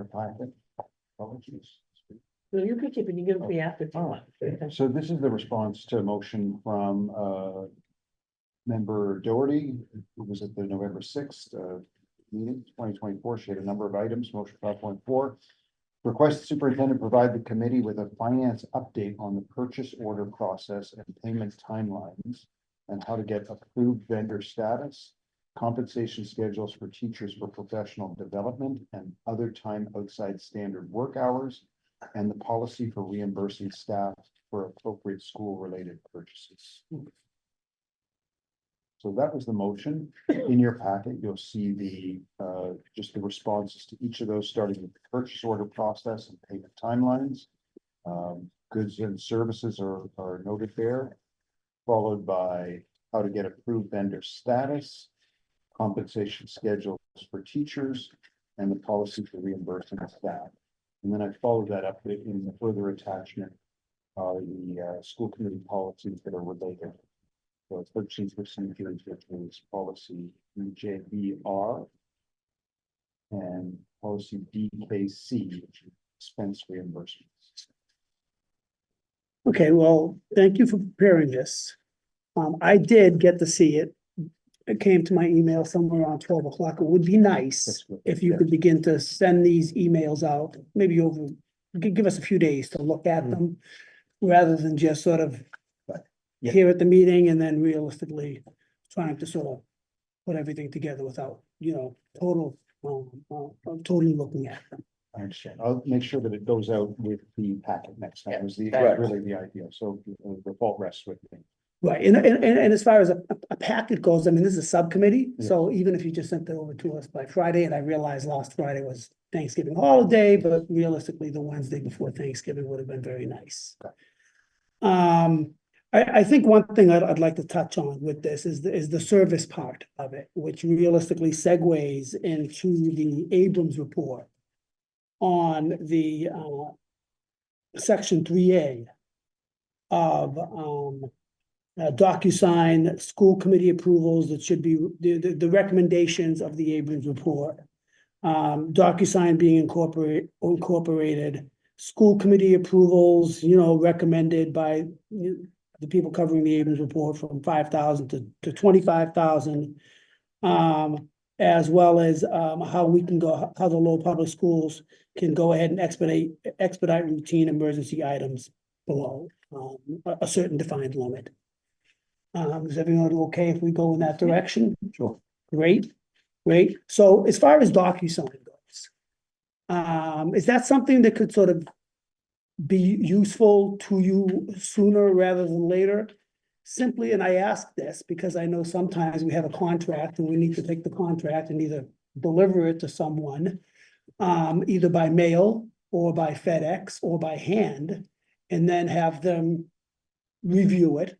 your packet. Apologies. No, you can keep it, you give it me after if you want. So this is the response to a motion from member Doherty, who was at the November 6th meeting, 2024. She had a number of items. Motion 5.4. Request the superintendent provide the committee with a finance update on the purchase order process and payment timelines and how to get approved vendor status, compensation schedules for teachers for professional development and other time outside standard work hours, and the policy for reimbursing staff for appropriate school-related purchases. So that was the motion. In your packet, you'll see the just the responses to each of those, starting with the purchase order process and payment timelines. Goods and services are noted there, followed by how to get approved vendor status, compensation schedules for teachers, and the policy for reimbursing staff. And then I followed that up in the further attachment are the school committee policies that are related. So 13th procedures, which is policy JBR, and policy DKC, which is expense reimbursements. Okay, well, thank you for preparing this. I did get to see it. It came to my email somewhere around 12 o'clock. It would be nice if you could begin to send these emails out, maybe over, give us a few days to look at them, rather than just sort of Yeah. here at the meeting and then realistically trying to sort of put everything together without, totally looking at them. I understand. I'll make sure that it goes out with the packet next time. Was the Right. really the idea. So the fault rests with me. Right, and as far as a packet goes, I mean, this is a subcommittee, so even if you just sent it over to us by Friday, and I realized last Friday was Thanksgiving holiday, but realistically, the Wednesday before Thanksgiving would have been very nice. I think one thing I'd like to touch on with this is the service part of it, which realistically segues into the Abrams report on the section 3A of DocuSign school committee approvals that should be the recommendations of the Abrams report. DocuSign being incorporated, school committee approvals, recommended by the people covering the Abrams report from 5,000 to 25,000. As well as how the Lowell Public Schools can go ahead and expedite routine emergency items below a certain defined limit. Is everyone okay if we go in that direction? Sure. Great. So as far as DocuSign goes, is that something that could sort of be useful to you sooner rather than later? Simply, and I ask this because I know sometimes we have a contract and we need to take the contract and either deliver it to someone, either by mail or by FedEx or by hand, and then have them review it,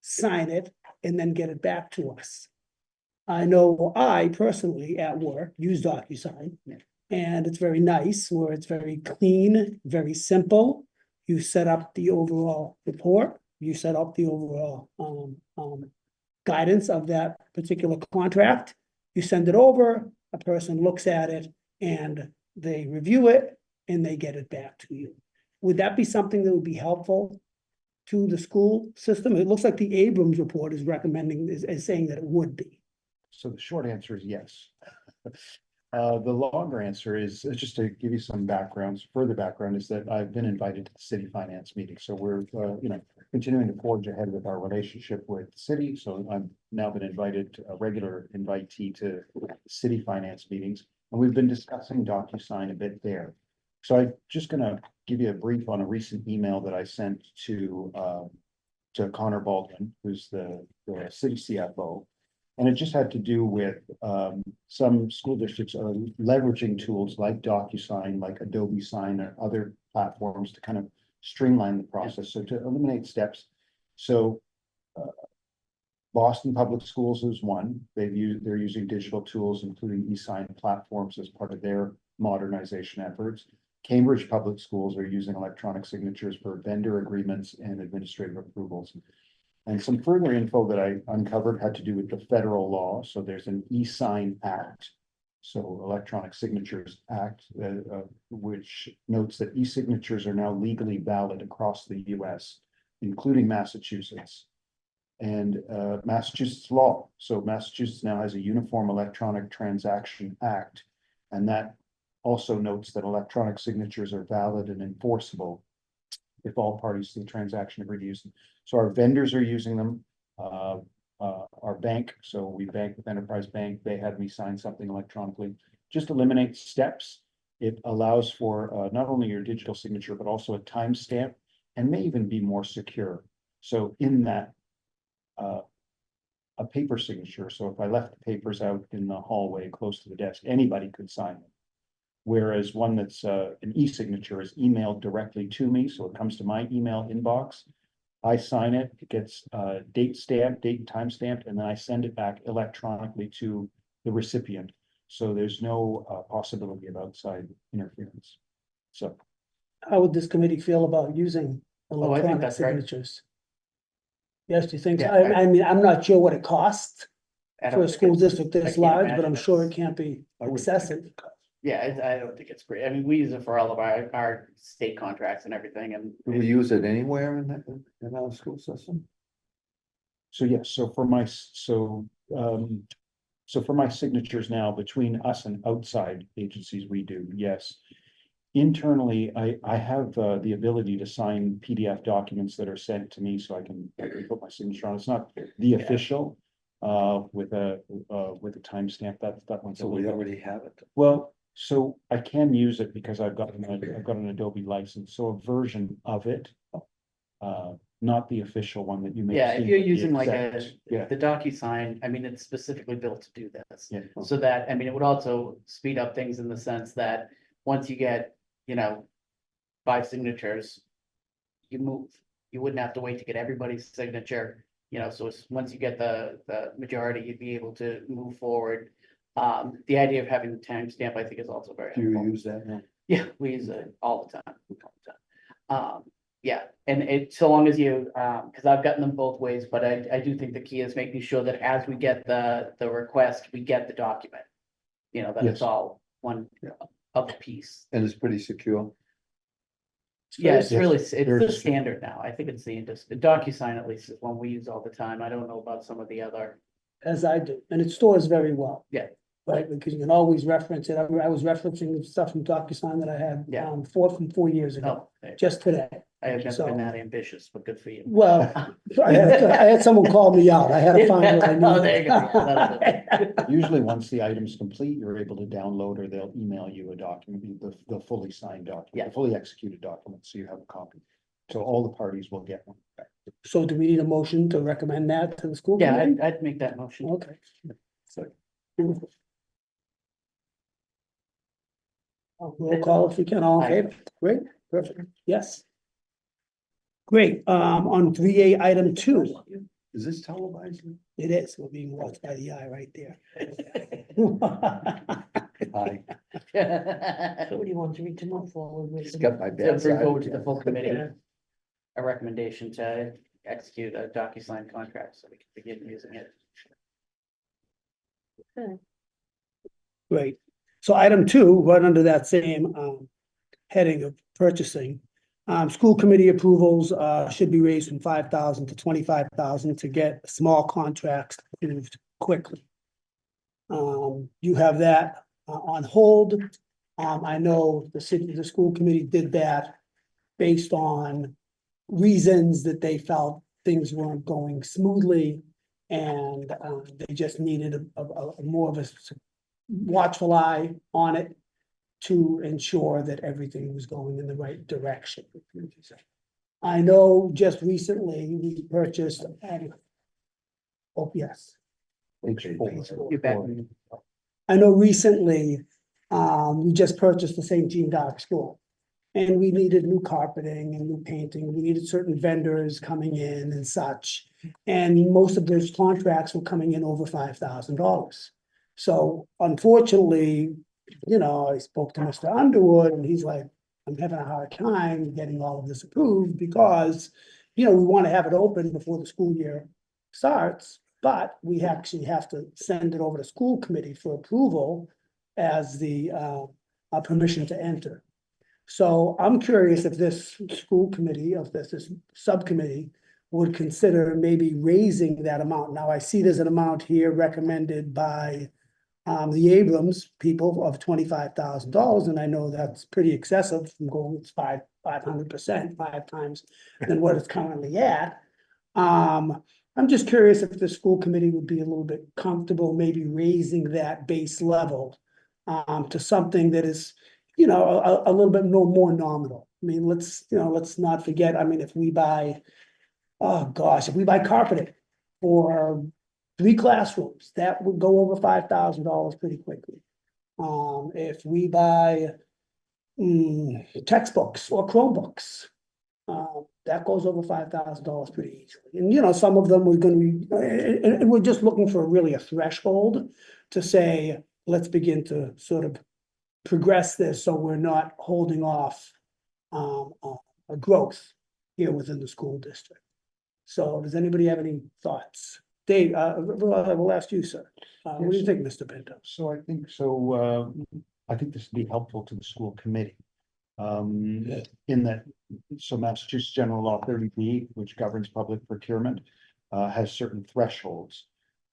sign it, and then get it back to us. I know I personally at work use DocuSign, and it's very nice, where it's very clean, very simple. You set up the overall report, you set up the overall guidance of that particular contract, you send it over, a person looks at it, and they review it, and they get it back to you. Would that be something that would be helpful to the school system? It looks like the Abrams report is recommending, is saying that it would be. So the short answer is yes. The longer answer is just to give you some further background, is that I've been invited to the city finance meeting. So we're, continuing to forge ahead with our relationship with the city. So I've now been invited, a regular invitee to city finance meetings, and we've been discussing DocuSign a bit there. So I'm just gonna give you a brief on a recent email that I sent to Connor Baldwin, who's the city CFO. And it just had to do with some school districts are leveraging tools like DocuSign, like Adobe Sign, or other platforms to kind of streamline the process. So to eliminate steps. So Boston Public Schools is one. They're using digital tools, including e-sign platforms, as part of their modernization efforts. Cambridge Public Schools are using electronic signatures for vendor agreements and administrative approvals. And some further info that I uncovered had to do with the federal law. So there's an e-sign act So Electronic Signatures Act, which notes that e-signatures are now legally valid across the US, including Massachusetts. And Massachusetts law. So Massachusetts now has a Uniform Electronic Transaction Act. And that also notes that electronic signatures are valid and enforceable if all parties to the transaction agree to use them. So our vendors are using them. Our bank, so we bank with Enterprise Bank, they had me sign something electronically, just eliminates steps. It allows for not only your digital signature, but also a timestamp and may even be more secure. So in that, a paper signature, so if I left the papers out in the hallway close to the desk, anybody could sign them. Whereas one that's an e-signature is emailed directly to me, so it comes to my email inbox. I sign it, it gets date and time stamped, and then I send it back electronically to the recipient. So there's no possibility of outside interference. So, How would this committee feel about using I think electronic that's right. signatures? Yes, do you think, so? Yeah, I mean, I'm not sure what it costs I for don't a think school it's- district I this can't large, but imagine I'm sure it it's- can't be I would excessive. Yeah, I don't think it's great. I mean, we use it for all of our state contracts and everything, and Do we use it anywhere in that, in our school system? so yes, so for my, so for my signatures now, between us and outside agencies, we do, yes. Internally, I have the ability to sign PDF documents that are sent to me, so I can put my signature on. It's not the official, with a timestamp, that one's a So we little bit. already have it. Well, so I can use it because I've got an Adobe license, so a version of it. Not the official one that you may. yeah, have if seen, you're but the using like exact- Yeah, the DocuSign, I mean, it's specifically built to do this. yeah. So that, I mean, it would also speed up things in the sense that once you get, 5 signatures, you move. You wouldn't have to wait to get everybody's signature, so once you get the majority, you'd be able to move forward. The idea of having the timestamp, I think, is also very Do you helpful. use that now? Yeah, we use it all the time. Yeah, and so long as you, because I've gotten them both ways, but I do think the key is making sure that as we get the request, we get the document. That Yes. it's all one Yeah. of the piece. And it's pretty secure. Yeah, it's Yes, really, it's very the secure. standard now. I think it's the DocuSign at least is one we use all the time. I don't know about some of the other. As I do, and it stores very well. Yeah. Right, because you can always reference it. I was referencing the stuff from DocuSign that I had, Yeah. from 4 years ago, No, just today. I have never So- been that ambitious, but good for you. Well, I had someone call me out. I had to find what I needed. Oh, there you go. Yeah, that'll do. Usually, once the item's complete, you're able to download or they'll email you a document, the fully signed document, Yeah. the fully executed document, so you have a copy. So all the parties will get one. So do we need a motion to recommend that to the school Yeah, committee? I'd make that motion. Okay. Beautiful. Roll call if we can, all in Aye. favor? Great, perfect, yes. Great, on 3A, item 2, Is this televised? it is, we're being watched by the eye right there. Hi, So what do you want to read to move forward with? it's got my To bad bring side. forward to the full committee, Yeah. a recommendation to execute a DocuSign contract so we can begin using it. Great, so item 2, right under that same heading of purchasing. School committee approvals should be raised from 5,000 to 25,000 to get small contracts approved quickly. You have that on hold. I know the school committee did that based on reasons that they felt things weren't going smoothly. And they just needed a more of a watchful eye on it to ensure that everything was going in the right direction. I know just recently we purchased, oh, yes. You bet. I know recently, we just purchased the St. Jean Dark School. And we needed new carpeting and new painting. We needed certain vendors coming in and such. And most of those contracts were coming in over $5,000. So unfortunately, I spoke to Mr. Underwood and he's like, I'm having a hard time getting all of this approved because, we want to have it open before the school year starts, but we actually have to send it over to school committee for approval as the permission to enter. So I'm curious if this school committee, of this subcommittee would consider maybe raising that amount. Now, I see there's an amount here recommended by the Abrams people of $25,000, and I know that's pretty excessive from going, it's 500%, 5 times than what it's currently at. I'm just curious if the school committee would be a little bit comfortable maybe raising that base level to something that is, you know, a little bit more nominal. I mean, let's not forget, I mean, if we buy, oh gosh, if we buy carpeting for 3 classrooms, that would go over $5,000 pretty quickly. If we buy textbooks or Chromebooks, that goes over $5,000 pretty easily. And, you know, some of them we're gonna be, and we're just looking for really a threshold to say, let's begin to sort of progress this, so we're not holding off a growth here within the school district. So does anybody have any thoughts? Dave, we'll ask you, sir. What do you think, Mr. Pinto? So I think so, I think this would be helpful to the school committee. In that, so Massachusetts General Law 30B, which governs public procurement, has certain thresholds.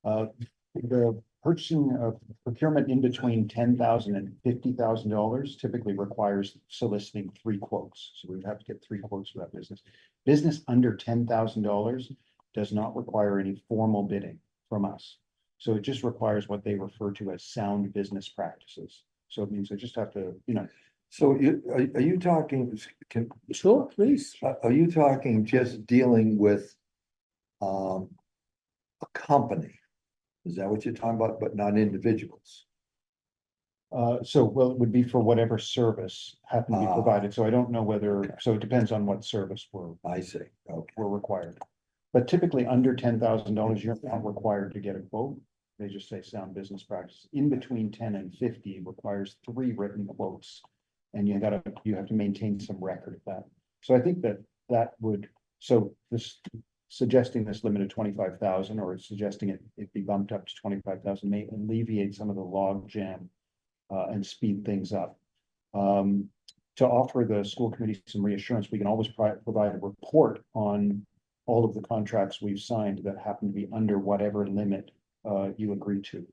The purchasing of procurement in between $10,000 and $50,000 typically requires soliciting 3 quotes. So we would have to get 3 quotes for that business. Business under $10,000 does not require any formal bidding from us. So it just requires what they refer to as sound business practices. So it means they just have to, you know. So are you talking, Sure, please. are you talking just dealing with a company? Is that what you're talking about, but not individuals? So, well, it would be for whatever service happened to be provided. So I don't know whether, so it depends on what service I see, okay. were required. But typically under $10,000, you're not required to get a quote. They just say sound business practice. In between 10 and 50 requires 3 written quotes. And you have to maintain some record of that. So I think that would, so this suggesting this limit of 25,000 or suggesting it be bumped up to 25,000 may alleviate some of the log jam and speed things up. To offer the school committee some reassurance, we can always provide a report on all of the contracts we've signed that happen to be under whatever limit you agree to.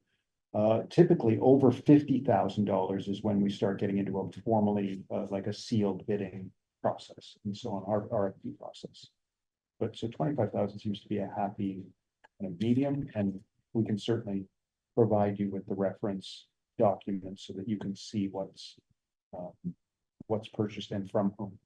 Typically over $50,000 is when we start getting into a formally like a sealed bidding process and so on, our RFP process. But so 25,000 seems to be a happy kind of medium, and we can certainly provide you with the reference documents so that you can see what's purchased and from whom.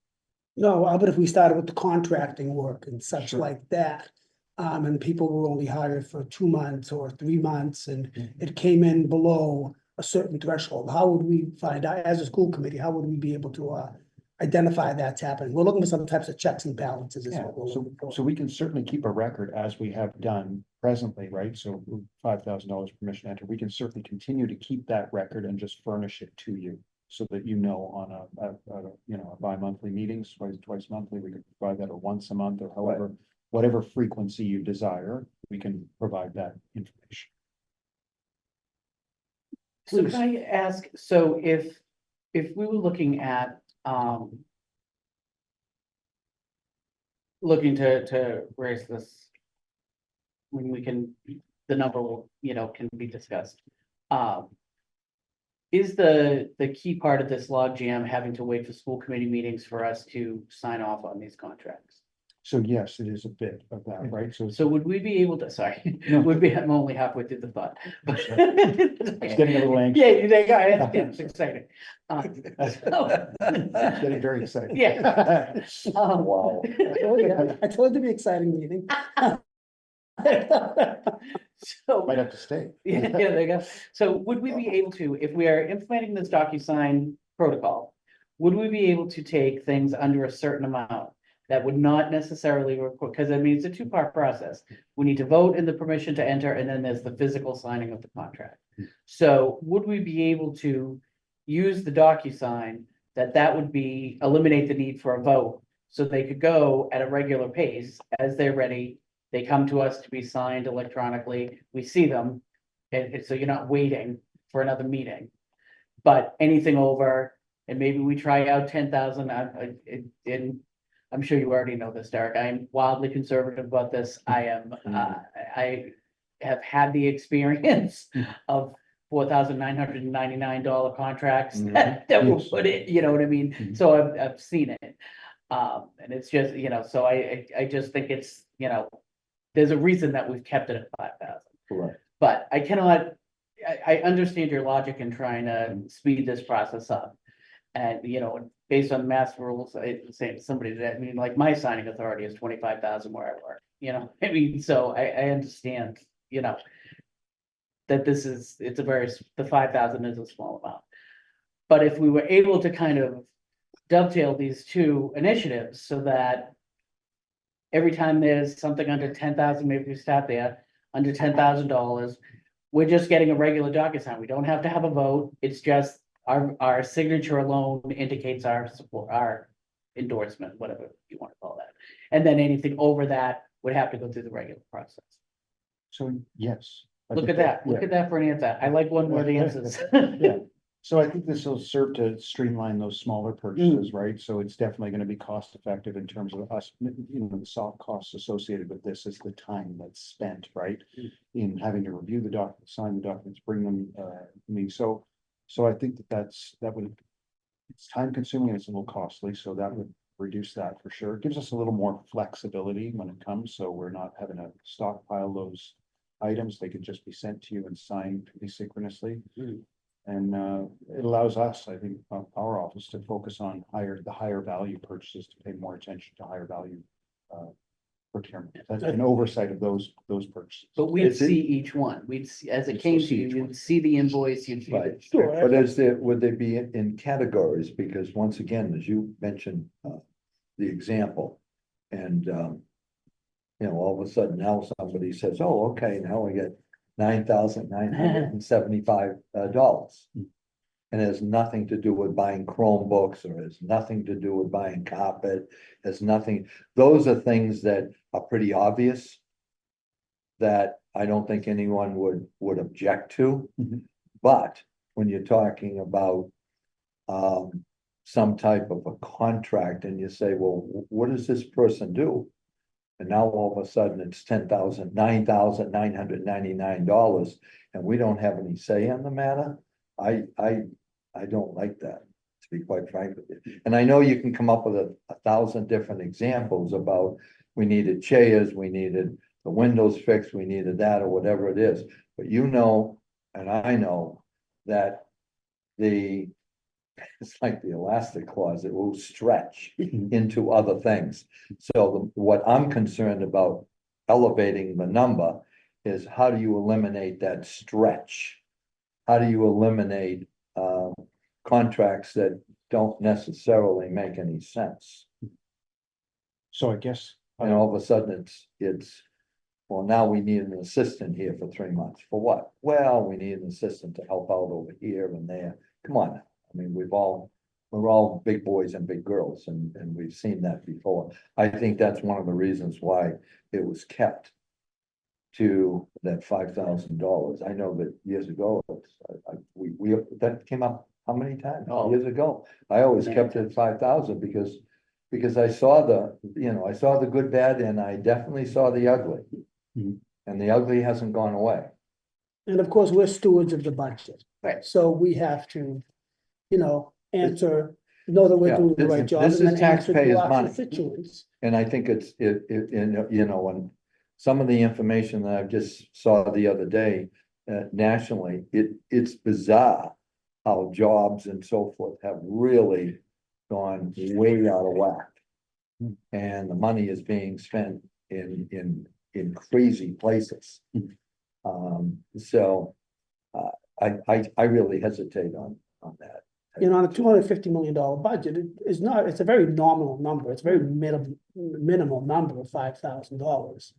No, but if we started with the contracting work and such Sure. like that, and people were only hired for 2 months or 3 months, and it came in below a certain threshold, how would we find out, as a school committee, how would we be able to identify that's happening? We're looking for some types of checks and balances is Yeah, what we're looking for. so we can certainly keep a record as we have done presently, right? So $5,000 permission to enter, we can certainly continue to keep that record and just furnish it to you. So that you know on a bi-monthly meetings, twice monthly, we could provide that, or once a month, or however, whatever frequency you desire, we can provide that information. So can I ask, so if we were looking at, looking to raise this, when we can, the number will, can be discussed. Is the key part of this log jam having to wait for school committee meetings for us to sign off on these contracts? So yes, it is a bit of that, right? So would we be able to, sorry, No. I'm only halfway through the thought. It's getting a little anxious. Yeah, it's exciting. It's getting very exciting. Yeah. Wow. I told you to be exciting meeting. So. Might have to stay. Yeah, there you go. So would we be able to, if we are implementing this DocuSign protocol, would we be able to take things under a certain amount that would not necessarily require, because I mean, it's a 2-part process. We need to vote in the permission to enter, and then there's the physical signing of the contract. So would we be able to use the DocuSign that would be, eliminate the need for a vote, so they could go at a regular pace as they're ready. They come to us to be signed electronically. We see them. And so you're not waiting for another meeting. But anything over, and maybe we try out 10,000, and I'm sure you already know this, Derek, I am wildly conservative about this. I have had the experience of $4,999 contracts Mhm. that were Yes. put in, you know what I mean? Mhm. So I've seen it. And it's just, so I just think it's, there's a reason that we've kept it at 5,000. Correct. But I cannot, I understand your logic in trying to speed this process up. And, based on mass rules, I say to somebody that, I mean, like my signing authority is 25,000 where I work, I mean, so I understand, that the 5,000 is a small amount. But if we were able to kind of dovetail these two initiatives so that every time there's something under 10,000, maybe we start there, under $10,000, we're just getting a regular DocuSign. We don't have to have a vote. It's just our signature alone indicates our support, our endorsement, whatever you want to call that. And then anything over that would have to go through the regular process. So, yes. I Look think at that. Look yeah. at that for an answer. I like one word answers. Yeah. So I think this will serve to streamline those smaller purchases, right? So it's definitely gonna be cost effective in terms of us, the soft costs associated with this is the time that's spent, right? In having to review the documents, sign the documents, bring them, so I think that would, it's time consuming and it's a little costly, so that would reduce that for sure. It gives us a little more flexibility when it comes, so we're not having to stockpile those items. They could just be sent to you and signed asynchronously. And it allows us, I think, our office to focus on the higher value purchases, to pay more attention to higher value procurement, an oversight of those purchases. But we'd Is it- see each one. We'd see, as it You'd came still to see you, each one. you'd see the invoice, you'd see. Right. Sure. But would they be in categories? Because once again, as you mentioned, the example, and, all of a sudden now somebody says, oh, okay, now we get $9,975. And it has nothing to do with buying Chromebooks, or has nothing to do with buying carpet, has nothing, those are things that are pretty obvious. That I don't think anyone would object to. Mhm. But when you're talking about some type of a contract and you say, well, what does this person do? And now all of a sudden it's $9,999, and we don't have any say on the matter. I don't like that, to be quite frank with you. And I know you can come up with a 1,000 different examples about, we needed chairs, we needed the windows fixed, we needed that, or whatever it is. But and I know that it's like the elastic clause, it will stretch into other things. So what I'm concerned about elevating the number is, how do you eliminate that stretch? How do you eliminate contracts that don't necessarily make any sense? So I guess. And all of a sudden it's, well, now we need an assistant here for 3 months. For what? Well, we need an assistant to help out over here and there. Come on now. I mean, we're all big boys and big girls, and we've seen that before. I think that's one of the reasons why it was kept to that $5,000. I know that years ago, that came up how many times? Oh. Years ago. I always Many kept it at 5,000 because I saw the good, bad, and I definitely saw the ugly. Mhm. And the ugly hasn't gone away. And of course, we're stewards of the budget. Right. So we have to, know that we're Yeah, doing the this right is- job this and is then answer to taxpayers' our money. constituents. And I think and some of the information that I just saw the other day, nationally, it's bizarre how jobs and so forth have really gone way out of whack. Hmm. And the money is being spent in crazy places. So, I really hesitate on that. On a $250 million budget, it's a very nominal number. It's a very minimal number of $5,000.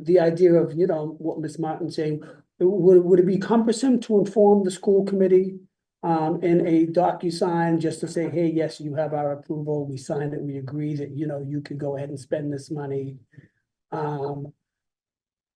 The idea of, what Ms. Martin's saying, would it be cumbersome to inform the school committee in a DocuSign just to say, hey, yes, you have our approval, we signed it, we agree that, you can go ahead and spend this money.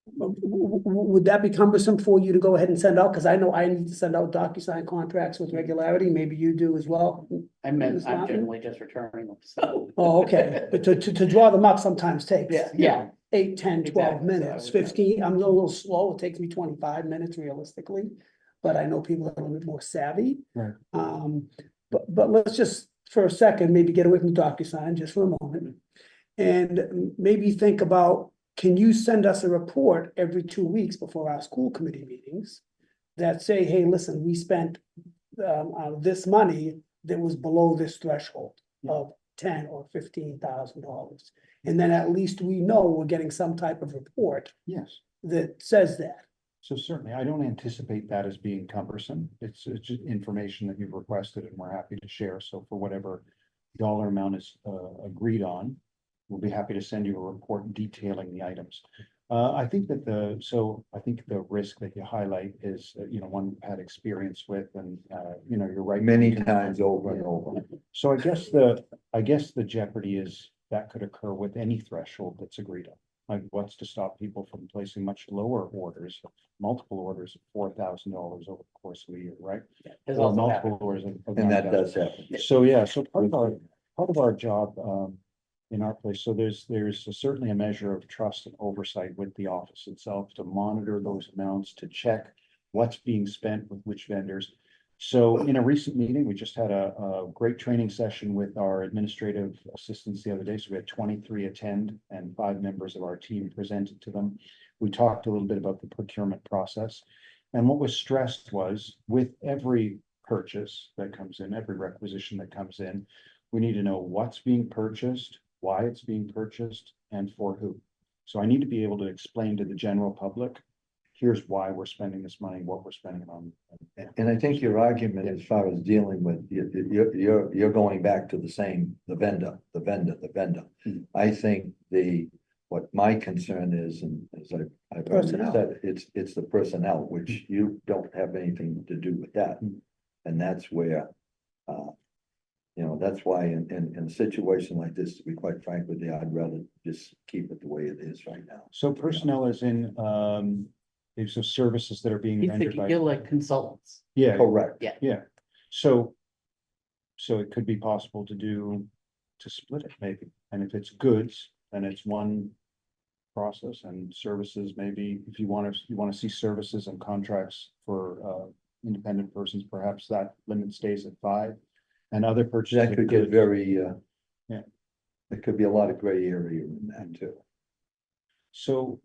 Would that be cumbersome for you to go ahead and send out? Cause I know I need to send out DocuSign contracts with regularity, maybe you do as well. I'm Ms. Martin? generally just returning them, so. Oh, okay, but to draw them up sometimes takes. Yeah, you know, yeah. 8, 10, 12 Exactly, so I minutes, would- 15, I'm a little slow, it takes me 25 minutes realistically. But I know people are a little bit more savvy. Right. But let's just, for a second, maybe get away from DocuSign just for a moment. And maybe think about, can you send us a report every 2 weeks before our school committee meetings? That say, hey, listen, we spent this money that was below this threshold of $10,000 or $15,000. And then at least we know we're getting some type of report Yes. that says that. So certainly, I don't anticipate that as being cumbersome. It's just information that you've requested and we're happy to share. So for whatever dollar amount is agreed on, we'll be happy to send you a report detailing the items. I think that I think the risk that you highlight is, one we've had experience with and, you're right. Many times over and over. So I guess the jeopardy is that could occur with any threshold that's agreed on. Like what's to stop people from placing much lower orders, multiple orders of $4,000 over the course of a year, right? Has Or also multiple happened. orders of And that $9,000. does happen. So, yeah, so part of our job, in our place, so there's certainly a measure of trust and oversight with the office itself to monitor those amounts, to check what's being spent with which vendors. So in a recent meeting, we just had a great training session with our administrative assistants the other day. So we had 23 attend and 5 members of our team presented to them. We talked a little bit about the procurement process. And what was stressed was with every purchase that comes in, every requisition that comes in, we need to know what's being purchased, why it's being purchased, and for who. So I need to be able to explain to the general public, here's why we're spending this money, what we're spending it on. And I think your argument as far as dealing with, you're going back to the vendor. Hmm. I think what my concern is, and as I've already Personnel. said, it's the personnel, which you don't have anything to do with that. Hmm. And that's where, that's why in a situation like this, to be quite frank with you, I'd rather just keep it the way it is right now. So personnel is in, these are services that are being You rendered think by. you're like consultants? Yeah, Correct. yeah. So it could be possible to split it maybe. And if it's goods, then it's one process, and services, maybe if you want to see services and contracts for independent persons, perhaps that limit stays at 5. And other purchases. That of could get goods- very, Yeah. there could be a lot of gray area in that too. So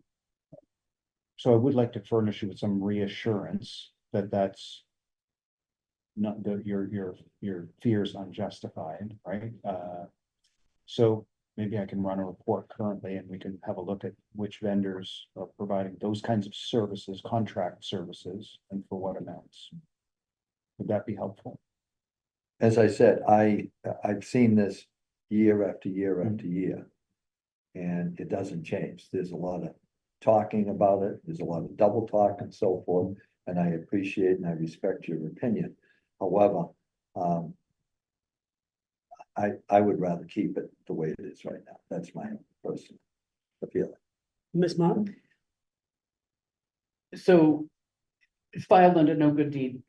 I would like to furnish you with some reassurance that that's not that your fears unjustified, right? So maybe I can run a report currently and we can have a look at which vendors are providing those kinds of services, contract services, and for what amounts. Would that be helpful? As I said, I've seen this year after year after year. And it doesn't change. There's a lot of talking about it. There's a lot of double talk and so forth. And I appreciate and I respect your opinion. However, I would rather keep it the way it is right now. That's my personal feeling. Ms. Martin? So filed under no good deed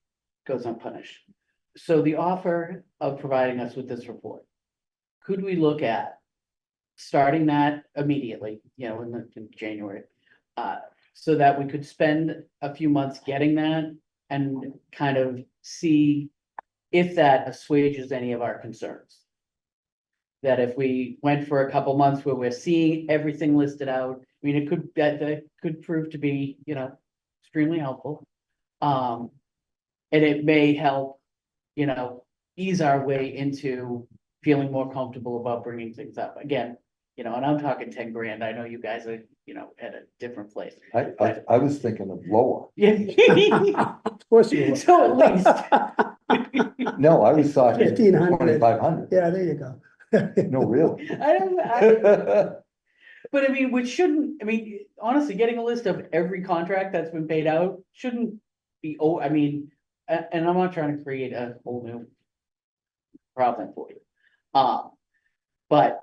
goes unpunished. So the offer of providing us with this report, could we look at starting that immediately, in January? So that we could spend a few months getting that and kind of see if that assuages any of our concerns. That if we went for a couple months where we're seeing everything listed out, I mean, that could prove to be, extremely helpful. And it may help, ease our way into feeling more comfortable about bringing things up. Again, and I'm talking 10 grand. I know you guys are, at a different place. I was thinking of lower. Yeah. Of course you will. So at least. No, I was talking 1,500. 2,500. Yeah, there you go. No, really. But I mean, honestly, getting a list of every contract that's been paid out shouldn't be, and I'm not trying to create a whole new problem for you. But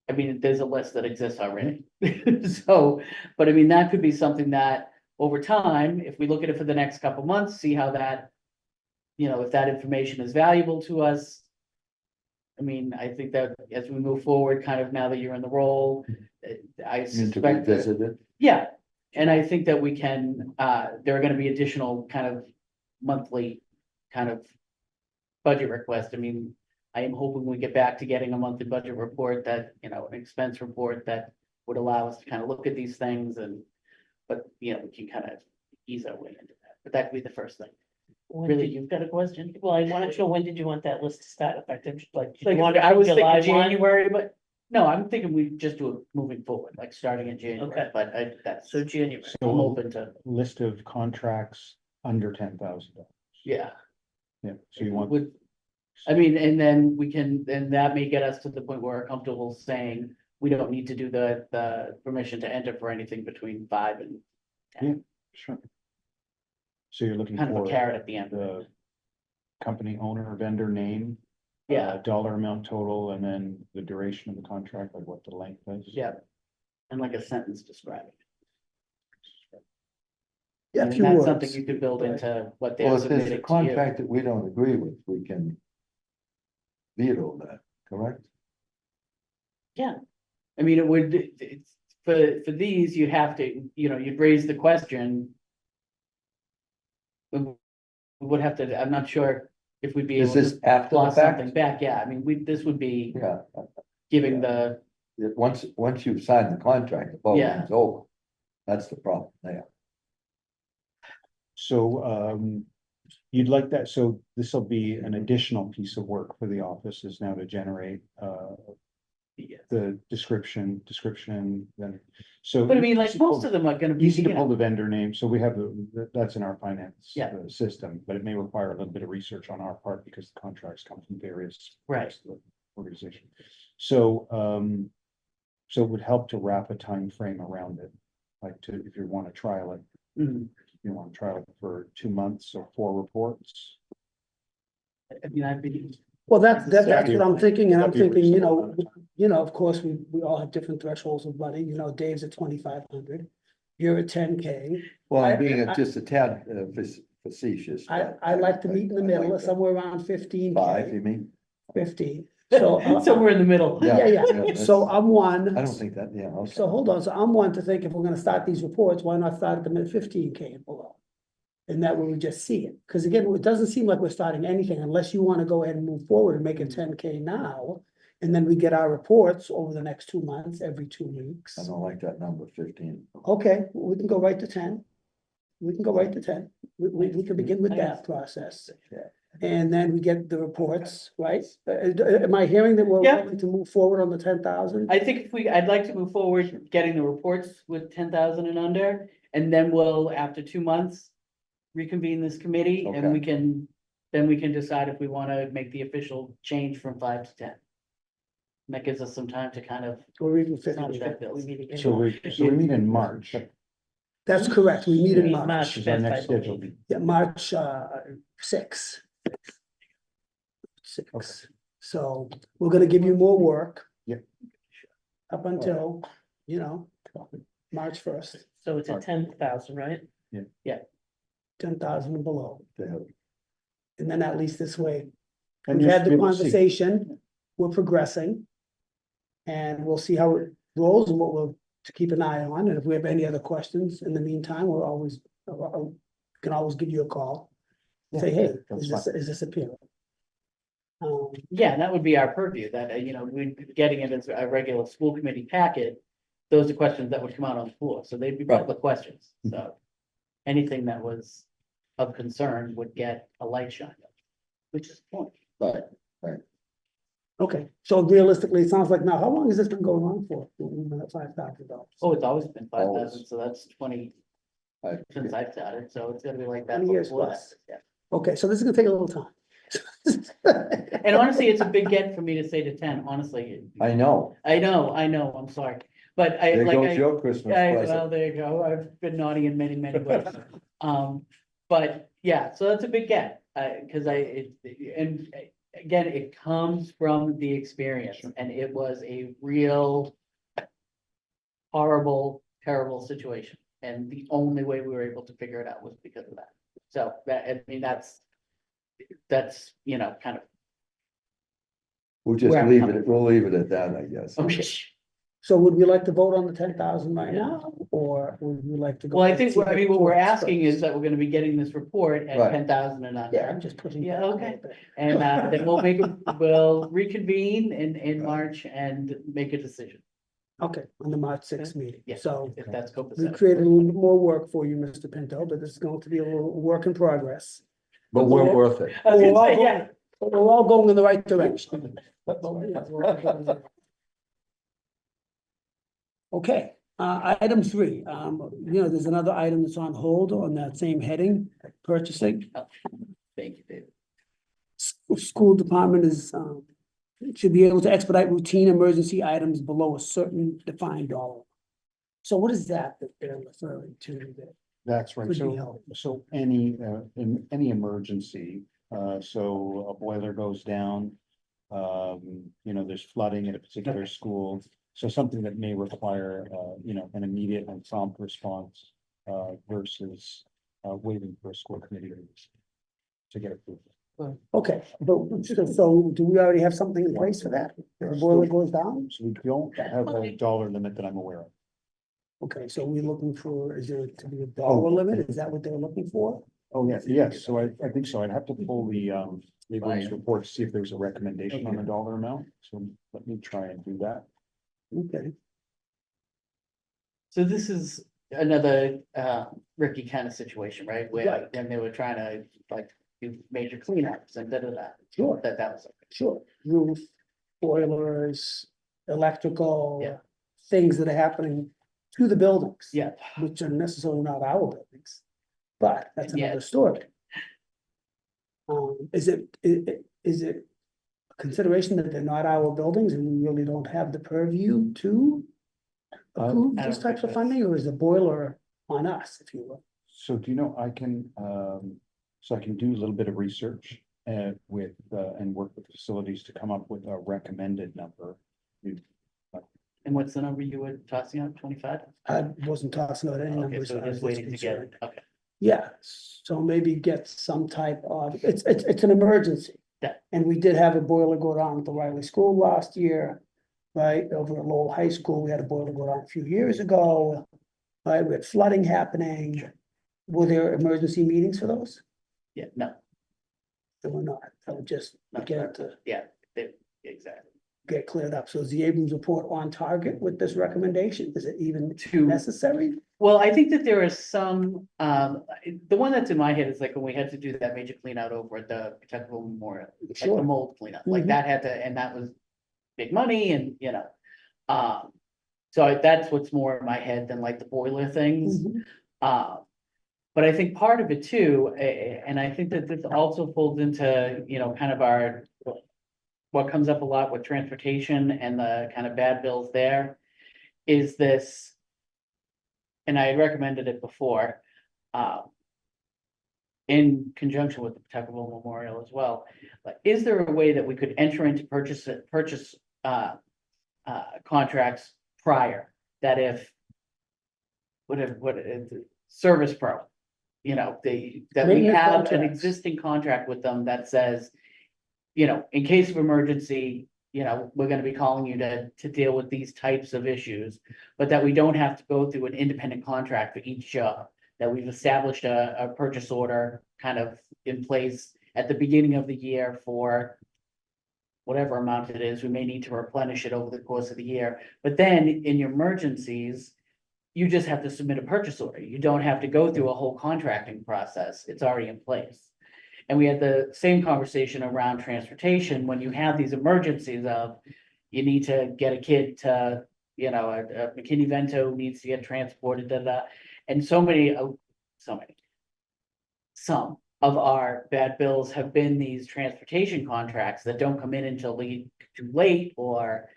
I mean, there's a list that exists already. So, but I mean, that could be something that over time, if we look at it for the next couple months, see how that. You know, if that information is valuable to us. I mean, I think that as we move forward, kind of now that you're in the role, I You need to suspect that, revisit it. yeah. And I think that we can, there are gonna be additional kind of monthly kind of budget requests. I mean, I am hoping we get back to getting a monthly budget report that, you know, an expense report that would allow us to kind of look at these things and, but, you know, we can kind of ease our way into that, but that could be the first thing. When Really, did- you've got a question? Well, I wanted to know, when did you want that list to start effective? Like, did you Like, want it I from was July thinking 1? January, but, no, I'm thinking we just do it moving forward, like starting in January, Okay. but that's, So January. I'm So open to, list of contracts under $10,000. yeah. Yeah, so you want, Would, I mean, and then we can, then that may get us to the point where we're comfortable saying, we don't need to do the permission to enter for anything between 5 and 10. sure. So you're looking Kind of a for carrot at the end. the company owner, vendor name, Yeah, dollar amount total, and then the duration of the contract, like what the length is. yeah. And like a sentence describing. Yeah, a And few that's words. something you could build into what they're Well, if there's a submitting to you. contract that we don't agree with, we can veto that, correct? I mean, it would, it's, for these, you'd have to, you know, you'd raise the question. We would have to, I'm not sure if we'd be Is able this to after the claw something fact? back, yeah, I mean, this would be Yeah, giving the, once you've signed the contract, the Yeah. voting's over. That's the problem there. So, you'd like that, so this will be an additional piece of work for the office is now to generate, the description, then, so. but I mean, like, easy to pull- most of them are gonna be, Easy to you pull know, the vendor name, so we have that's in our finance. Yeah. System, but it may require a little bit of research on our part because the contracts come from various. Right. parts of the Organization, so, so it would help to wrap a time frame around it, like to, if you want to trial it, mm, you want to trial it for 2 months or 4 reports. I mean, I'd be, Well, that's what I'm thinking, and I'm That'd be a thinking, reasonable amount of time. of course, we all have different thresholds of money, Dave's at 2,500. You're at 10K. Well, I- I'm being I- just a tad facetious. I like to meet in the middle, somewhere around 15K. 5, you mean? 15, so. somewhere in the middle. Yeah, that's- so I'm one. I don't think that, yeah, okay. So hold on, so I'm one to think if we're gonna start these reports, why not start them at 15K and below? And that way we just see it, because again, it doesn't seem like we're starting anything unless you wanna go ahead and move forward and make it 10K now. And then we get our reports over the next 2 months, every 2 weeks. I don't like that number 15. Okay, we can go right to 10. We can go right to 10. We can begin with that process. Yeah. And then we get the reports, right? Am I hearing that we're Yeah. willing to move forward on the 10,000? I think I'd like to move forward, getting the reports with 10,000 and under, and then we'll, after 2 months. Reconvene this committee and Okay. then we can decide if we wanna make the official change from 5 to 10. And that gives us some time to kind of, Or even It's not 50? that bills. So we meet in March, That's correct, we meet in Meet March. March. which is our next Fifth, I scheduled. believe. Yeah, March 6. Okay. 6. So we're gonna give you more work. Yeah. Up until, March 1st, So it's at 10,000, right? 10,000 and below. Yeah. And then at least this way, And we've you'll had the be able to see. conversation, we're progressing. And we'll see how it rolls and what we'll to keep an eye on. And if we have any other questions in the meantime, we're always, can always give you a call. Say, hey, that's is this appealing? yeah, that would be our purview, that, we'd be getting it as a regular school committee packet. Those are questions that would come out on the floor, so they'd be Right. public questions, so. Anything that was of concern would get a light shine. Which is the point. Right. Okay, so realistically, it sounds like now, how long has this been going on for? $5,000. Oh, it's always been 5,000, Always. so that's 20 I- since I've started, so it's gonna be like that. 20 years before that, plus. yeah. Okay, so this is gonna take a little time. And honestly, it's a big get for me to say to 10, honestly. I know, I know, I'm sorry, but there like, goes your Christmas well, present. there you go, I've been naughty in many, many ways. But yeah, so that's a big get, and again, it comes from the experience, and it was a real horrible, terrible situation. And the only way we were able to figure it out was because of that. So that, I mean, that's, you know, kind of. We'll just Where I'm leave coming it, we'll leave it at that, I guess. So would we like to vote on the 10,000 right now, or would we like to go? Well, I think, I mean, what we're asking is first? that we're gonna be getting this report at Right. 10,000 and under. Yeah, I'm just pushing. Yeah, back a okay. little bit. And then we'll reconvene in March and make a decision, Okay, on the March 6th meeting. Yeah. So if that's we copacetic. created a little bit more work for you, Mr. Pinto, but this is going to be a little work in progress. But we're worth it. I was We're gonna all say, going, yeah, we're all going in the right direction. Okay, item 3, there's another item that's on hold on that same heading, purchasing. thank you, David. School department is, should be able to expedite routine emergency items below a certain defined dollar. So what is that they're referring to there? That's right. Could be So, helpful. so any, in any emergency, so a boiler goes down. There's flooding at a particular school. So something that may require, an immediate and prompt response, versus, waiting for a school committee to get approval. Okay, but so do we already have something in place for that? If the boiler goes down? So we don't have a dollar limit that I'm aware of. Okay, so we're looking for, is there to be a dollar limit? Is that what they're looking for? Oh, yes, so I think so. I'd have to pull the Abrams report to see if there's a recommendation on the dollar amount. So let me try and do that. Okay, So this is another Ricky kind of situation, right? Where Right. when they were trying to like do major cleanups and da. sure, That was, sure. Roof, boilers, electrical. Yeah. Things that are happening to the buildings. yeah, Which are necessarily not our buildings, but that's Yeah. another story. Is it a consideration that they're not our buildings and we really don't have the purview to approve I these don't types think of funding, or is the boiler on us, if you will? So do you know, I can do a little bit of research and work with facilities to come up with a recommended number. and what's the number you were tossing out, 25? I wasn't tossing out any Okay, numbers. so as far just as waiting to that's get, concerned. okay, Yeah, so maybe get some type of, it's an emergency. Yeah. And we did have a boiler go down at the Riley School last year, right, over at Lowell High School, we had a boiler go down a few years ago. Right, we had flooding happening. Were there emergency meetings for those? yeah, no, There were not, that would just get it to exactly. get cleared up. So is the Abrams report on target with this recommendation? Is it even To, necessary? well, I think that there are some, the one that's in my head is like when we had to do that major clean out over at the Kentucky Memorial. Like the Sure. mold cleanup, like Mhm. that had to, and that was big money and, so that's what's more in my head than like the boiler things. Mhm. But I think part of it too, and I think that this also folds into, kind of what comes up a lot with transportation and the kind of bad bills there is this, and I had recommended it before, in conjunction with the Pawtuckaville Memorial as well. But is there a way that we could enter into purchase contracts prior, that if Service Pro, that we Maintenance have an contracts. existing contract with them that says, in case of emergency, we're gonna be calling you to deal with these types of issues, but that we don't have to go through an independent contract for each job, that we've established a purchase order kind of in place at the beginning of the year for whatever amount it is, we may need to replenish it over the course of the year, but then in your emergencies, you just have to submit a purchase order. You don't have to go through a whole contracting process. It's already in place. And we had the same conversation around transportation, when you have these emergencies of, you need to get a kid to, a McKinney-Vento needs to get transported, and some of our bad bills have been these transportation contracts that don't come in until too late, or,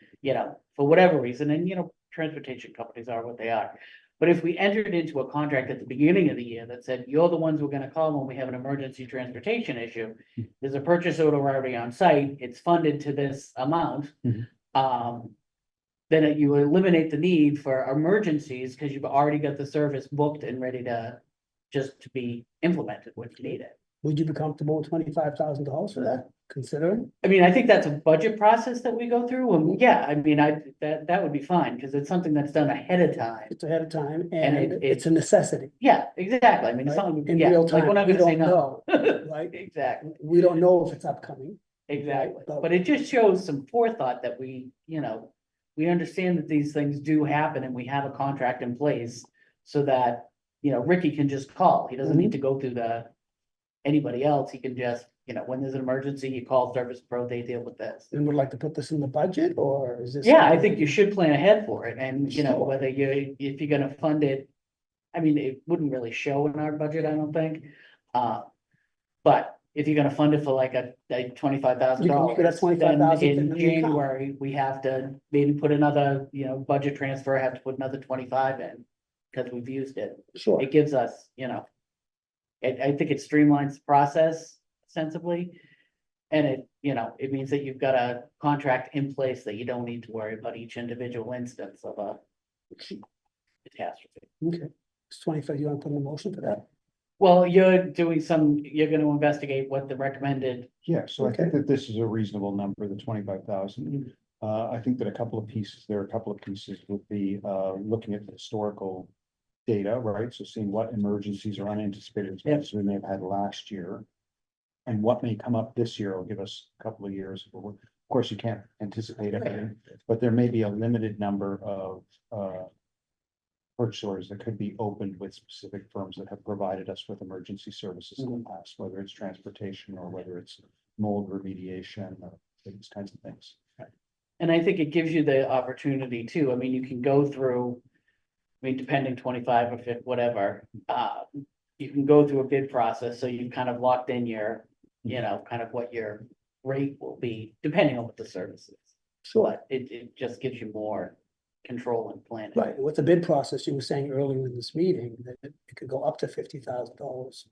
for whatever reason, and, transportation companies are what they are. But if we entered into a contract at the beginning of the year that said, you're the ones we're gonna call when we have an emergency transportation issue. There's a purchase order already on site, it's funded to this amount. Mhm. Then you eliminate the need for emergencies, because you've already got the service booked and ready to. Just to be implemented when you need it. Would you be comfortable with $25,000 for that, considering? I mean, I think that's a budget process that we go through, and yeah, I mean, that would be fine, because it's something that's done ahead of time. It's ahead of time And and it's a necessity, Yeah, exactly, I mean, it's right? something, In yeah, real like, time, we're not we gonna say don't no. know, right? Exactly, We don't know if it's upcoming. exactly, But- but it just shows some forethought that we, we understand that these things do happen and we have a contract in place. So that, Ricky can just call, he doesn't need to go through anybody else, he can just, when there's an emergency, you call Service Pro, they deal with this. And would like to put this in the budget, or is this? Yeah, I something- think you should plan ahead for it, and Sure. whether if you're gonna fund it. I mean, it wouldn't really show in our budget, I don't think. But if you're gonna fund it for like a $25,000. You can look at that $25,000 In in the account. January, we have to maybe put another, budget transfer, have to put another 25 in. Cause we've used it, Sure, it gives us, I think it streamlines the process sensibly. And it means that you've got a contract in place that you don't need to worry about each individual instance of a catastrophe. okay. It's 25, you want to put in a motion for that? Well, you're gonna investigate what the recommended, Yeah, so I think Okay. that this is a reasonable number, the 25,000. I think that there are a couple of pieces would be, looking at the historical data, right? So seeing what emergencies or unanticipated expenses we may have had last year. And what may come up this year will give us a couple of years. Of course, you can't anticipate everything, but there may be a limited number of, purchase orders that could be opened with specific firms that have provided us with emergency services in the past, whether it's transportation or whether it's mold remediation or these kinds of things. and I think it gives you the opportunity too, I mean, you can go through. I mean, depending 25 or 50, whatever, you can go through a bid process, so you've kind of locked in your, kind of what your rate will be, depending on what the service is. Sure, But it just gives you more control and planning. right. With the bid process, you were saying earlier in this meeting that it could go up to $50,000.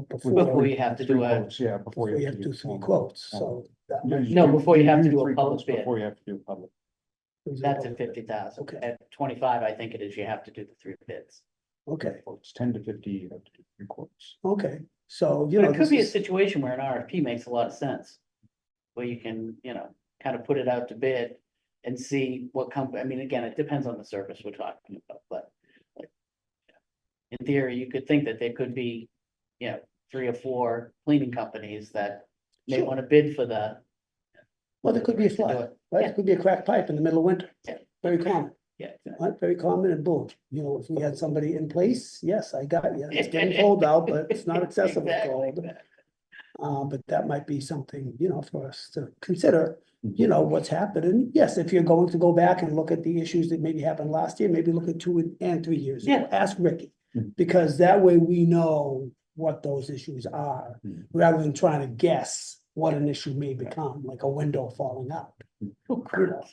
Before you have to do Three a, quotes, yeah, Before you have to do three quotes, so. that No, might- you No, do- before you have to do a three public quotes bid. Before you have to do a public. that's at 50,000, Okay. at 25, I think it is, you have to do the 3 bids. Okay, It's 10 to 50, you have to do three quotes. okay, so, But you know. it could this be a is- situation where an RFP makes a lot of sense. Where you can, kind of put it out to bid and see what company, I mean, again, it depends on the service we're talking about, but. like, in theory, you could think that there could be, 3 or 4 cleaning companies that may Sure. want to bid for the. Well, there could be a to do flood, it. right? Yeah. It could be a cracked pipe in the middle of winter. Yeah. Very common, Yeah, exactly. right? Very common and boom, if we had somebody in place, yes, I got you. It's getting cold out, but it's not excessively Exactly, cold. exactly. But that might be something, for us to consider, Mhm. what's happening. Yes, if you're going to go back and look at the issues that maybe happened last year, maybe look at 2 and 3 years ago. Yeah. Ask Ricky, Mhm. because that way we know what those issues are, Mhm. rather than trying to guess what an issue may become, like a window falling out. Oh, crap.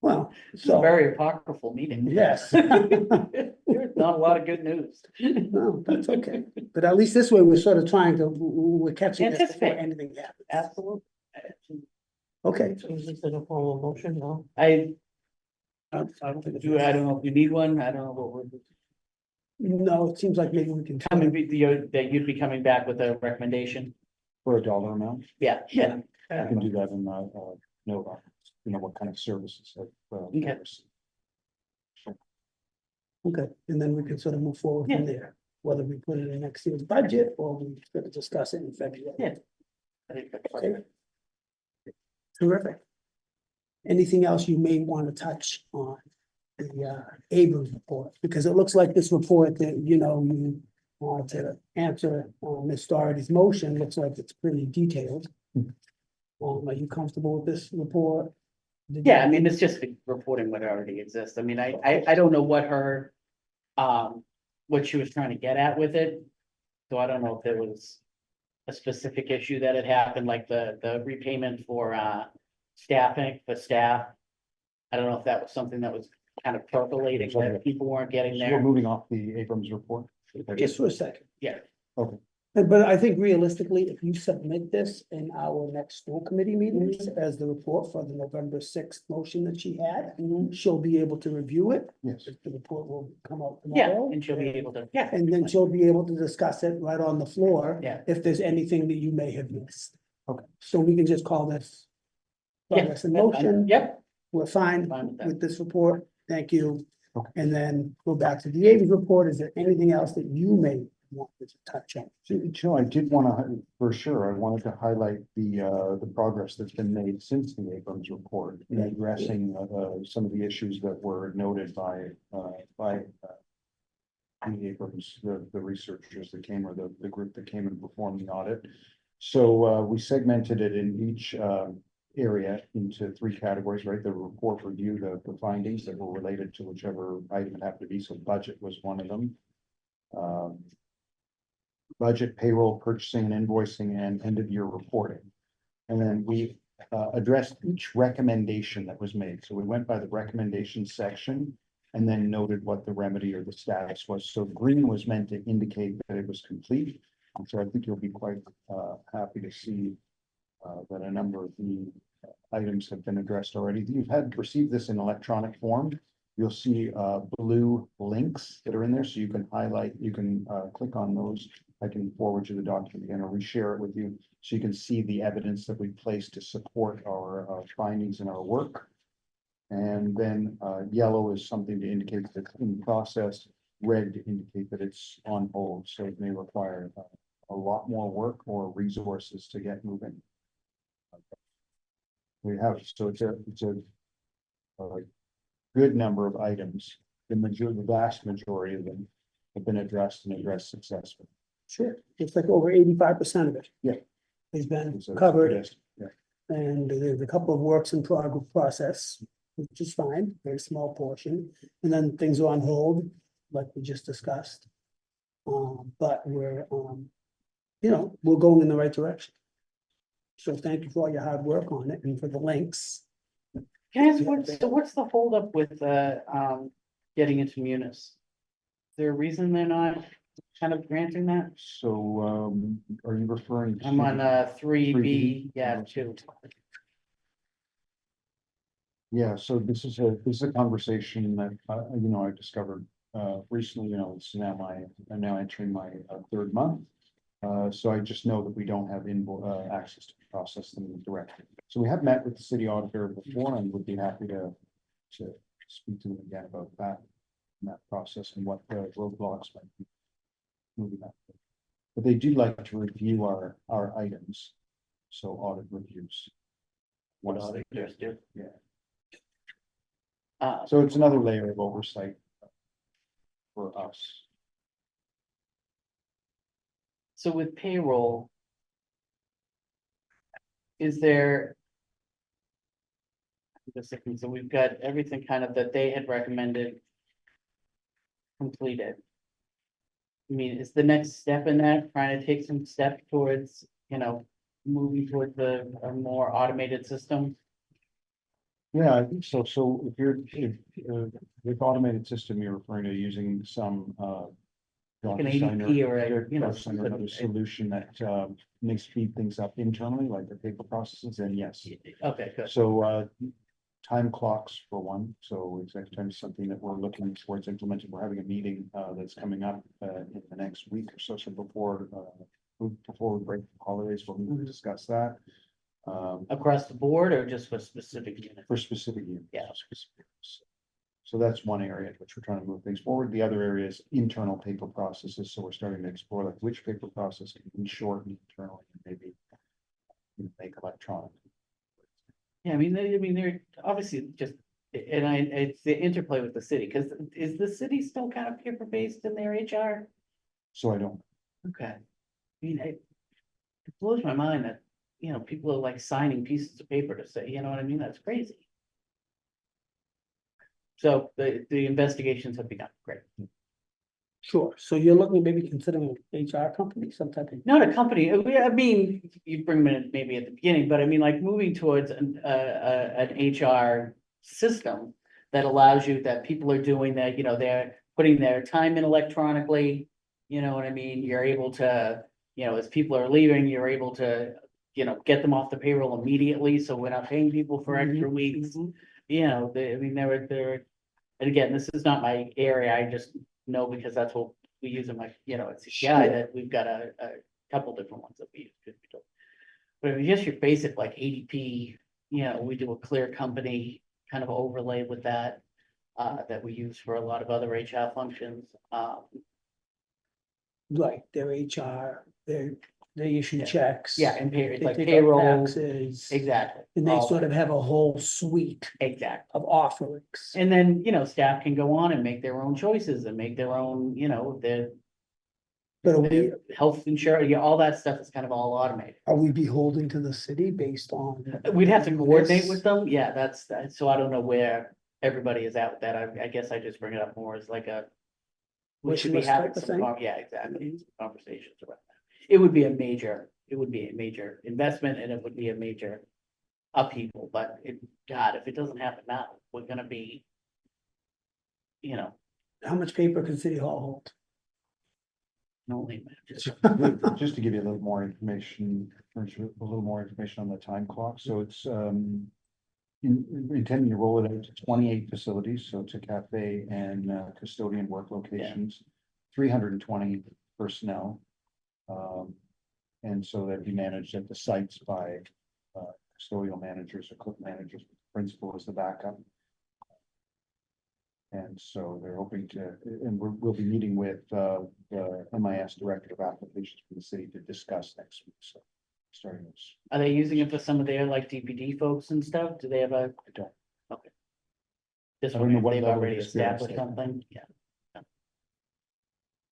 Well, This is a so, very apocryphal meeting. yes, There's not a lot of good news. no, that's okay. But at least this way, we're sort of trying to, we're catching this before Anticipate. anything happens. Absolutely. Okay. So is this in a formal motion, no? I I don't think do, I don't know if you need one, I don't know what we're. No, it seems like maybe we can. That you'd be coming back with a recommendation, For a dollar amount, yeah. Yeah. I can do that in Nova, what kind of services. Okay. Okay, and then we can sort of move forward from there, whether we put it in next year's budget or we sort of discuss it in February. Yeah. I think that's Okay. fine. Terrific. Anything else you may want to touch on the Abrams report? Because it looks like this report that, you want to answer Ms. Doherty's motion, looks like it's pretty detailed. Are you comfortable with this report? Yeah, I mean, it's just reporting what already exists. I mean, I don't know what her, what she was trying to get at with it. So I don't know if there was a specific issue that had happened, like the repayment for, staffing, for staff. I don't know if that was something that was kind of percolating, that people weren't getting So we're there. moving off the Abrams report. Just for a second. Yeah. But I think realistically, if you submit this in our next school committee meetings as the report for the November sixth motion that she had, she'll be able to review it. Yes, The report will come out Yeah, tomorrow. and she'll be able to, yeah. And then she'll be able to discuss it right on the floor. Yeah. If there's anything that you may have missed. Okay. So we can just call this. Yeah, Progress in that's fine. motion. Yep, We're fine fine with that. with this report. Thank you. Okay. And then go back to the Ames report. Is there anything else that you may want to touch on? so, Joe, I did want to, for sure, I wanted to highlight the progress that's been made since the Abrams report in addressing, some of the issues that were noted by the Abrams, the researchers that came, or the group that came and performed the audit. So, we segmented it in each, area into three categories, right? The report review, the findings that were related to whichever item it happened to be. So budget was one of them. Budget, payroll, purchasing and invoicing, and end of year reporting. And then we addressed each recommendation that was made. So we went by the recommendation section and then noted what the remedy or the status was. So green was meant to indicate that it was complete. And so I think you'll be quite happy to see that a number of the items have been addressed already. You've received this in electronic form. You'll see blue links that are in there, so you can highlight, you can click on those. I can forward you the document again or reshare it with you, so you can see the evidence that we placed to support our findings and our work. And then yellow is something to indicate that it's in process, red to indicate that it's on hold, so it may require a lot more work or resources to get moving. We have, so it's a good number of items. The vast majority of them have been addressed and addressed successfully. Sure. It's like over 85% of it. Yeah. Has been So it's covered, addressed, yeah. and there's a couple of works in process, which is fine, very small portion. And then things are on hold, like we just discussed. But we're, we're going in the right direction. So thank you for all your hard work on it and for the links. Can I ask, what's the holdup with, getting into Munis? Is there a reason they're not kind of granting that? So, are you referring? I'm on, to 3B, yeah, 2. Yeah, so this is a conversation that, I discovered, recently, it's I'm now entering my third month. So I just know that we don't have access to process them directly. So we have met with the city auditor before and would be happy to speak to them again about that process and what the roadblocks might be moving up. But they do like to review our items, so audit reviews. What Once they auditors do. Yeah, Uh, so it's another layer of oversight for us. So with payroll. Is there? Just thinking, so we've got everything kind of that they had recommended. Completed. I mean, is the next step in that trying to take some step towards, moving towards a more automated system? Yeah, I think so. So with automated system, you're referring to using some Like an DocuSign ADP or DocuSign or another solution that may speed things up internally, like the paper processes, and yes. Okay, good. So time clocks for one, so exact time is something that we're looking towards implementing. We're having a meeting that's coming up in the next week or so. So before we break the holidays, we'll need to discuss that. Across the board or just for specific units? For specific units. Yeah. So that's one area in which we're trying to move things forward. The other area is internal paper processes. So we're starting to explore like which paper process can be shortened internally and maybe make electronic. Yeah, I mean, they're obviously just, it's the interplay with the city, because is the city still kind of paper-based in their HR? So I don't, Okay. I mean, it blows my mind that, people are like signing pieces of paper to say, you know what I mean? That's crazy. So the investigations have begun, great. Sure, so you're looking, maybe considering an HR company, some type of. Not a company, I mean, you bring them in maybe at the beginning, but I mean, like moving towards an HR system that allows you, that people are doing that, they're putting their time in electronically. You know what I mean? You're able to, as people are leaving, you're able to, get them off the payroll immediately, so we're not paying people for extra weeks. I mean, they're, and again, this is not my area, I just know because that's what we use in my, it's CPI, that we've got a couple different ones that we use. But if it's just your basic like ADP, we do a clear company kind of overlay with that, that we use for a lot of other HR functions. Right, their HR, they issue Yeah. checks. Yeah, and pay, it's They like take out payroll, taxes. exactly. And they all sort that. of have a whole suite Exactly. of offerings. And then, staff can go on and make their own choices and make their own, But are we, their health insurance, all that stuff is kind of all automated. are we beholden to the city based on? We'd have to coordinate this? with them, yeah, that's, so I don't know where everybody is at with that, I guess I just bring it up more as like a. We Wish should be list having type of some, thing? yeah, exactly, some conversations about that. It would be a major investment, and it would be a major upheaval, but God, if it doesn't happen now, we're gonna be. How much paper can City Hall hold? Only. Just to give you a little more information, a little more information on the time clock, so it's, intending to roll it out to 28 facilities, so it's a cafe and custodian work locations, 320 personnel. And so that'd be managed at the sites by custodial managers or cook managers, principal as the backup. And so they're hoping to, and we'll be meeting with the MIS Director of Applications for the city to discuss next week, so starting this. Are they using it for some of their like DPD folks and stuff? Do they have a? I don't. Okay. Just I don't know wondering if what they've level of already experience established they have. something, yeah.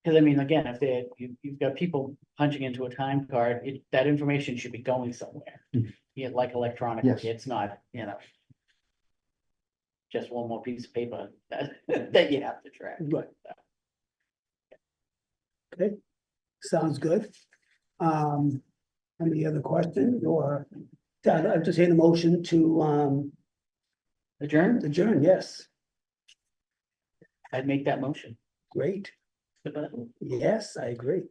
Cause I mean, again, if you've got people punching into a time card, that information should be going somewhere. Mhm. Yeah, like electronically, Yes. it's not, just one more piece of paper that, that you have to track. Right. Okay, sounds good. Any other questions or, I'm just saying a motion to Adjourn, adjourn, yes, I'd make that motion. great, yes, I agree.